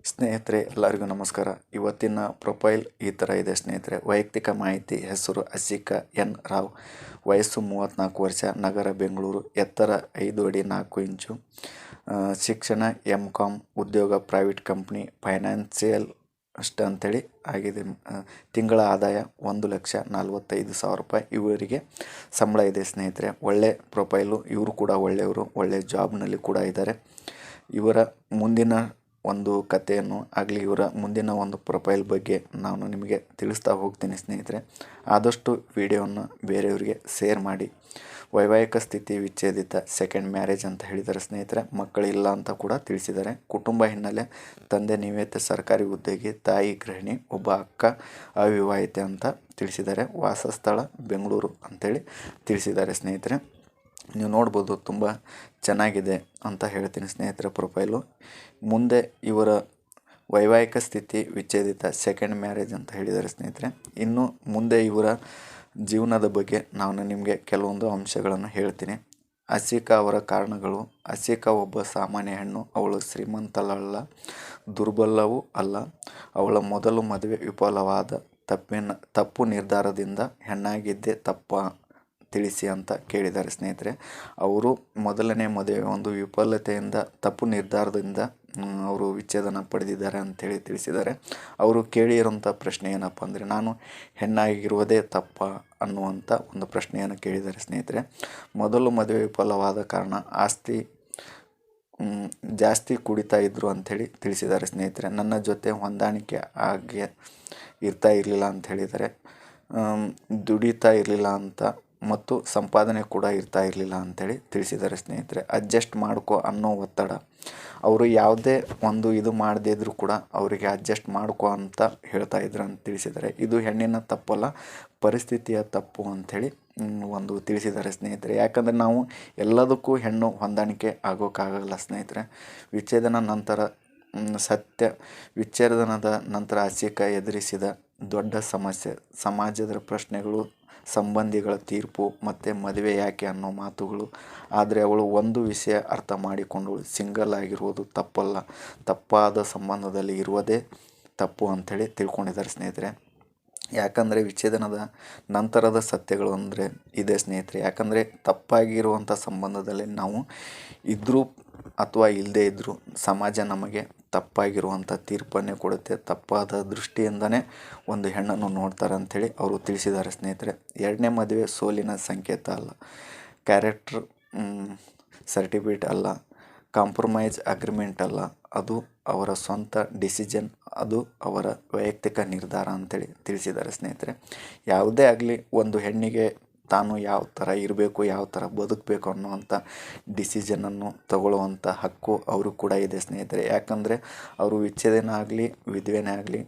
ಸ್ನೇಹಿತರೆ, ಎಲ್ಲರಿಗೂ ನಮಸ್ಕಾರ. ಇವತ್ತಿನ ಪ್ರೊಫೈಲ್ ಈ ಥರ ಇದೆ ಸ್ನೇಹಿತರೆ. ವೈಯಕ್ತಿಕ ಮಾಹಿತಿ: ಹೆಸರು ಅಸಿಕಾ ಎನ್ ರಾವ್, ವಯಸ್ಸು 34 ವರ್ಷ, ನಗರ ಬೆಂಗಳೂರು, ಎತ್ತರ 5 ಅಡಿ 4 ಇಂಚು, ಶಿಕ್ಷಣ MCom, ಉದ್ಯೋಗ ಪ್ರೈವೇಟ್ ಕಂಪ್ನಿ, ಫೈನಾನ್ಸಿಯಲ್ ಅಂತೇಳಿ ಆಗಿದೆ. ತಿಂಗಳ ಆದಾಯ 1,45,000 ರೂಪಾಯಿ. ಇವರಿಗೆ ಸಂಬಳ ಇದೆ ಸ್ನೇಹಿತರೆ. ಒಳ್ಳೆ ಪ್ರೊಫೈಲು. ಇವರು ಕೂಡ ಒಳ್ಳೆಯವರು, ಒಳ್ಳೆ ಜಾಬ್ನಲ್ಲಿ ಕೂಡ ಇದ್ದಾರೆ. ಇವರ ಮುಂದಿನ ಒಂದು ಕಥೆಯನ್ನು ಆಗಲಿ, ಇವರ ಮುಂದಿನ ಒಂದು ಪ್ರೊಫೈಲ್ ಬಗ್ಗೆ ನಾನು ನಿಮಗೆ ತಿಳಿಸ್ತಾ ಹೋಗ್ತೀನಿ ಸ್ನೇಹಿತರೆ. ಆದಷ್ಟು ವಿಡಿಯೋವನ್ನು ಬೇರೆಯವರಿಗೆ ಶೇರ್ ಮಾಡಿ. ವೈವಾಹಿಕ ಸ್ಥಿತಿ ವಿಚ್ಛೇದಿತ, ಸೆಕೆಂಡ್ ಮ್ಯಾರೇಜ್ ಅಂತ ಹೇಳಿದ್ದಾರೆ ಸ್ನೇಹಿತರೆ. ಮಕ್ಕಳಿಲ್ಲ ಅಂತ ಕೂಡ ತಿಳಿಸಿದ್ದಾರೆ. ಕುಟುಂಬ ಹಿನ್ನೆಲೆ: ತಂದೆ ನಿವೃತ್ತ ಸರ್ಕಾರಿ ಉದ್ಯೋಗಿ, ತಾಯಿ ಗೃಹಿಣಿ, ಒಬ್ಬ ಅಕ್ಕ ಅವಿವಾಹಿತೆ ಅಂತ ತಿಳಿಸಿದ್ದಾರೆ. ವಾಸಸ್ಥಳ ಬೆಂಗಳೂರು ಅಂತೇಳಿ ತಿಳಿಸಿದ್ದಾರೆ ಸ್ನೇಹಿತರೆ. ನೀವು ನೋಡ್ಬೋದು, ತುಂಬ ಚೆನ್ನಾಗಿದೆ ಅಂತ ಹೇಳ್ತೀನಿ ಸ್ನೇಹಿತರೆ ಪ್ರೊಫೈಲು. ಮುಂದೆ ಇವರ ವೈವಾಹಿಕ ಸ್ಥಿತಿ ವಿಚ್ಛೇದಿತ, ಸೆಕೆಂಡ್ ಮ್ಯಾರೇಜ್ ಅಂತ ಹೇಳಿದ್ದಾರೆ ಸ್ನೇಹಿತರೆ. ಇನ್ನು ಮುಂದೆ ಇವರ ಜೀವನದ ಬಗ್ಗೆ ನಾನು ನಿಮಗೆ ಕೆಲವೊಂದು ಅಂಶಗಳನ್ನು ಹೇಳ್ತೀನಿ. ಅಸಿಕಾ ಅವರ ಕಾರಣಗಳು: ಅಸಿಕಾ ಒಬ್ಬ ಸಾಮಾನ್ಯ ಹೆಣ್ಣು. ಅವಳು ಶ್ರೀಮಂತಳಲ್ಲ, ದುರ್ಬಲವೂ ಅಲ್ಲ. ಅವಳ ಮೊದಲು ಮದುವೆ ವಿಫಲವಾದ ತಪ್ಪು ನಿರ್ಧಾರದಿಂದ. ಹೆಣ್ಣಾಗಿದ್ದೇ ತಪ್ಪ ತಿಳಿಸಿ ಅಂತ ಕೇಳಿದ್ದಾರೆ ಸ್ನೇಹಿತರೆ. ಅವರು ಮೊದಲನೇ ಮದುವೆ ಒಂದು ವಿಫಲತೆಯಿಂದ, ತಪ್ಪು ನಿರ್ಧಾರದಿಂದ ಅವರು ವಿಚ್ಛೇದನ ಪಡೆದಿದ್ದಾರೆ ಅಂತೇಳಿ ತಿಳಿಸಿದ್ದಾರೆ. ಅವರು ಕೇಳಿರುವಂಥ ಪ್ರಶ್ನೆ ಏನಪ್ಪ ಅಂದರೆ, ನಾನು ಹೆಣ್ಣಾಗಿರುವುದೇ ತಪ್ಪ ಅನ್ನುವಂಥ ಒಂದು ಪ್ರಶ್ನೆಯನ್ನು ಕೇಳಿದ್ದಾರೆ ಸ್ನೇಹಿತರೆ. ಮೊದಲು ಮದುವೆ ವಿಫಲವಾದ ಕಾರಣ ಆಸ್ತಿ ಜಾಸ್ತಿ ಕುಡಿತಾ ಇದ್ರು ಅಂಥೇಳಿ ತಿಳಿಸಿದ್ದಾರೆ ಸ್ನೇಹಿತರೆ. ನನ್ನ ಜೊತೆ ಹೊಂದಾಣಿಕೆ ಆಗಿ ಇರ್ತಾ ಇರಲಿಲ್ಲ ಅಂತ ಹೇಳಿದ್ದಾರೆ. ದುಡಿತಾ ಇರಲಿಲ್ಲ ಅಂತ, ಮತ್ತು ಸಂಪಾದನೆ ಕೂಡ ಇರ್ತಾ ಇರಲಿಲ್ಲ ಅಂಥೇಳಿ ತಿಳಿಸಿದ್ದಾರೆ ಸ್ನೇಹಿತರೆ. ಅಡ್ಜಸ್ಟ್ ಮಾಡ್ಕೊ ಅನ್ನೋ ಒತ್ತಡ. ಅವರು ಯಾವುದೇ ಒಂದು ಇದು ಮಾಡದೇ ಇದ್ರೂ ಕೂಡ ಅವರಿಗೆ ಅಡ್ಜಸ್ಟ್ ಮಾಡ್ಕೊ ಅಂತ ಹೇಳ್ತಾ ಇದ್ರು ಅಂತ ತಿಳಿಸಿದ್ದಾರೆ. ಇದು ಹೆಣ್ಣಿನ ತಪ್ಪಲ್ಲ, ಪರಿಸ್ಥಿತಿಯ ತಪ್ಪು ಅಂಥೇಳಿ ಒಂದು ತಿಳಿಸಿದ್ದಾರೆ ಸ್ನೇಹಿತರೆ. ಯಾಕಂದರೆ ನಾವು ಎಲ್ಲದಕ್ಕೂ ಹೆಣ್ಣು ಹೊಂದಾಣಿಕೆ ಆಗೋಕ್ಕಾಗಲ್ಲ ಸ್ನೇಹಿತರೆ. ವಿಚ್ಛೇದನ ನಂತರ ವಿಚ್ಛೇದನದ ನಂತರ ಅಸಿಕಾ ಎದುರಿಸಿದ ದೊಡ್ಡ ಸಮಸ್ಯೆ: ಸಮಾಜದ ಪ್ರಶ್ನೆಗಳು, ಸಂಬಂಧಿಗಳ ತೀರ್ಪು, ಮತ್ತು ಮದುವೆ ಯಾಕೆ ಅನ್ನೋ ಮಾತುಗಳು. ಆದರೆ ಅವಳು ಒಂದು ವಿಷಯ ಅರ್ಥ ಮಾಡಿಕೊಂಡಳು: ಸಿಂಗಲ್ ಆಗಿರುವುದು ತಪ್ಪಲ್ಲ, ತಪ್ಪಾದ ಸಂಬಂಧದಲ್ಲಿ ಇರುವುದೇ ತಪ್ಪು ಅಂಥೇಳಿ ತಿಳ್ಕೊಂಡಿದ್ದಾರೆ ಸ್ನೇಹಿತರೆ. ಯಾಕಂದರೆ ವಿಚ್ಛೇದನದ ನಂತರದ ಸತ್ಯಗಳು ಅಂದರೆ ಇದೆ ಸ್ನೇಹಿತರೆ. ಯಾಕಂದರೆ ತಪ್ಪಾಗಿರುವಂಥ ಸಂಬಂಧದಲ್ಲಿ ನಾವು ಇದ್ದರೂ ಅಥವಾ ಇಲ್ಲದೇ ಇದ್ದರೂ ಸಮಾಜ ನಮಗೆ ತಪ್ಪಾಗಿರುವಂಥ ತೀರ್ಪನ್ನೇ ಕೊಡುತ್ತೆ. ತಪ್ಪಾದ ದೃಷ್ಟಿಯಿಂದನೇ ಒಂದು ಹೆಣ್ಣನ್ನು ನೋಡ್ತಾರೆ ಅಂಥೇಳಿ ಅವರು ತಿಳಿಸಿದ್ದಾರೆ ಸ್ನೇಹಿತರೆ. ಎರಡನೇ ಮದುವೆ ಸೋಲಿನ ಸಂಕೇತ ಅಲ್ಲ, ಕ್ಯಾರೆಕ್ಟರ್ ಸರ್ಟಿಫಿಕೇಟ್ ಅಲ್ಲ, ಕಾಂಪ್ರಮೈಸ್ ಅಗ್ರಿಮೆಂಟ್ ಅಲ್ಲ, ಅದು ಅವರ ಸ್ವಂತ ಡಿಸಿಷನ್, ಅದು ಅವರ ವೈಯಕ್ತಿಕ ನಿರ್ಧಾರ ಅಂತೇಳಿ ತಿಳಿಸಿದ್ದಾರೆ ಸ್ನೇಹಿತರೆ. ಯಾವುದೇ ಆಗಲಿ, ಒಂದು ಹೆಣ್ಣಿಗೆ ತಾನು ಯಾವ ಥರ ಇರಬೇಕು, ಯಾವ ಥರ ಬದುಕಬೇಕು ಅನ್ನುವಂಥ ಡಿಸಿಷನನ್ನು ತಗೊಳ್ಳುವಂಥ ಹಕ್ಕು ಅವರು ಕೂಡ ಇದೆ ಸ್ನೇಹಿತರೆ. ಯಾಕಂದರೆ ಅವರು ವಿಚ್ಛೇದನ ಆಗಲಿ, ವಿಧವೆನೇ ಆಗಲಿ,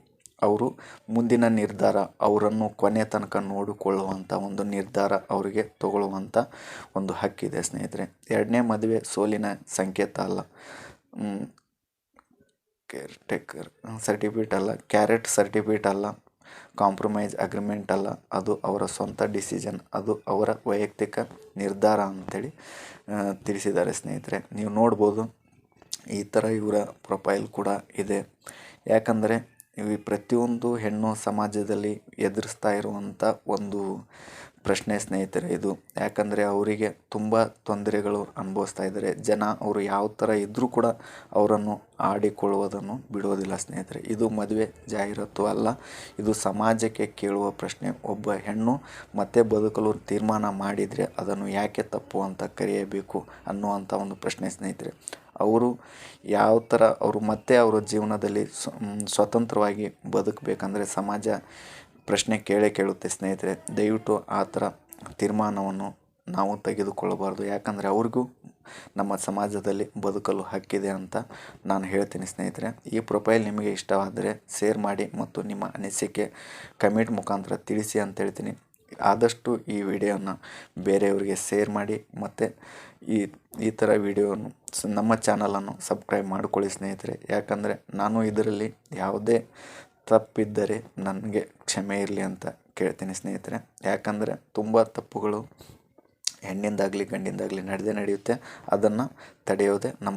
ಅವರು ಮುಂದಿನ ನಿರ್ಧಾರ, ಅವರನ್ನು ಕೊನೆ ತನಕ ನೋಡಿಕೊಳ್ಳುವಂಥ ಒಂದು ನಿರ್ಧಾರ ಅವರಿಗೆ ತಗೊಳ್ಳುವಂಥ ಒಂದು ಹಕ್ಕಿದೆ ಸ್ನೇಹಿತರೆ. ಎರಡನೇ ಮದುವೆ ಸೋಲಿನ ಸಂಕೇತ ಅಲ್ಲ, ಕೇರ್ಟೇಕರ್ ಸರ್ಟಿಫಿಕೇಟ್ ಅಲ್ಲ, ಕ್ಯಾರೆಟ್ ಸರ್ಟಿಫಿಕೇಟ್ ಅಲ್ಲ, ಕಾಂಪ್ರಮೈಸ್ ಅಗ್ರಿಮೆಂಟ್ ಅಲ್ಲ, ಅದು ಅವರ ಸ್ವಂತ ಡಿಸಿಷನ್, ಅದು ಅವರ ವೈಯಕ್ತಿಕ ನಿರ್ಧಾರ ಅಂಥೇಳಿ ತಿಳಿಸಿದ್ದಾರೆ ಸ್ನೇಹಿತರೆ. ನೀವು ನೋಡ್ಬೋದು, ಈ ಥರ ಇವರ ಪ್ರೊಫೈಲ್ ಕೂಡ ಇದೆ. ಯಾಕಂದರೆ ಈ ಪ್ರತಿಯೊಂದು ಹೆಣ್ಣು ಸಮಾಜದಲ್ಲಿ ಎದುರಿಸ್ತಾ ಇರುವಂಥ ಒಂದು ಪ್ರಶ್ನೆ ಸ್ನೇಹಿತರೆ ಇದು. ಯಾಕಂದರೆ ಅವರಿಗೆ ತುಂಬ ತೊಂದರೆಗಳು ಅನುಭವಿಸ್ತಾ ಇದ್ದಾರೆ ಜನ. ಅವರು ಯಾವ ಥರ ಇದ್ದರೂ ಕೂಡ ಅವರನ್ನು ಆಡಿಕೊಳ್ಳುವುದನ್ನು ಬಿಡೋದಿಲ್ಲ ಸ್ನೇಹಿತರೆ. ಇದು ಮದುವೆ ಜಾಹೀರಾತು ಅಲ್ಲ, ಇದು ಸಮಾಜಕ್ಕೆ ಕೇಳುವ ಪ್ರಶ್ನೆ. ಒಬ್ಬ ಹೆಣ್ಣು ಮತ್ತೆ ಬದುಕಲು ತೀರ್ಮಾನ ಮಾಡಿದರೆ ಅದನ್ನು ಯಾಕೆ ತಪ್ಪು ಅಂತ ಕರೆಯಬೇಕು ಅನ್ನುವಂಥ ಒಂದು ಪ್ರಶ್ನೆ ಸ್ನೇಹಿತರೆ. ಅವರು ಯಾವ ಥರ ಅವರು ಮತ್ತೆ ಅವರ ಜೀವನದಲ್ಲಿ ಸ್ವತಂತ್ರವಾಗಿ ಬದುಕಬೇಕಂದ್ರೆ ಸಮಾಜ ಪ್ರಶ್ನೆ ಕೇಳುತ್ತೆ ಸ್ನೇಹಿತರೆ. ದಯವಿಟ್ಟು ಆ ಥರ ತೀರ್ಮಾನವನ್ನು ನಾವು ತೆಗೆದುಕೊಳ್ಳಬಾರ್ದು. ಯಾಕಂದರೆ ಅವ್ರಿಗೂ ನಮ್ಮ ಸಮಾಜದಲ್ಲಿ ಬದುಕಲು ಹಕ್ಕಿದೆ ಅಂತ ನಾನು ಹೇಳ್ತೀನಿ ಸ್ನೇಹಿತರೆ. ಈ ಪ್ರೊಫೈಲ್ ನಿಮಗೆ ಇಷ್ಟವಾದರೆ ಶೇರ್ ಮಾಡಿ ಮತ್ತು ನಿಮ್ಮ ಅನಿಸಿಕೆ ಕಮೆಂಟ್ ಮುಖಾಂತರ ತಿಳಿಸಿ ಅಂತ ಹೇಳ್ತೀನಿ. ಆದಷ್ಟು ಈ ವಿಡಿಯೋನ ಬೇರೆಯವರಿಗೆ ಶೇರ್ ಮಾಡಿ, ಮತ್ತು ಈ ಥರ ವಿಡಿಯೋನು ನಮ್ಮ ಚಾನಲನ್ನು ಸಬ್ಸ್ಕ್ರೈಬ್ ಮಾಡ್ಕೊಳ್ಳಿ ಸ್ನೇಹಿತರೆ. ಯಾಕಂದರೆ ನಾನು ಇದರಲ್ಲಿ ಯಾವುದೇ ತಪ್ಪಿದ್ದರೆ ನನಗೆ ಕ್ಷಮೆ ಇರಲಿ ಅಂತ ಕೇಳ್ತೀನಿ ಸ್ನೇಹಿತರೆ. ಯಾಕಂದರೆ ತುಂಬ ತಪ್ಪುಗಳು ಹೆಣ್ಣಿಂದಾಗಲಿ ಗಂಡಿಂದಾಗಲಿ ನಡೆಯುತ್ತೆ. ಅದನ್ನು ತಡೆಯೋದೇ ನಮ್ಮ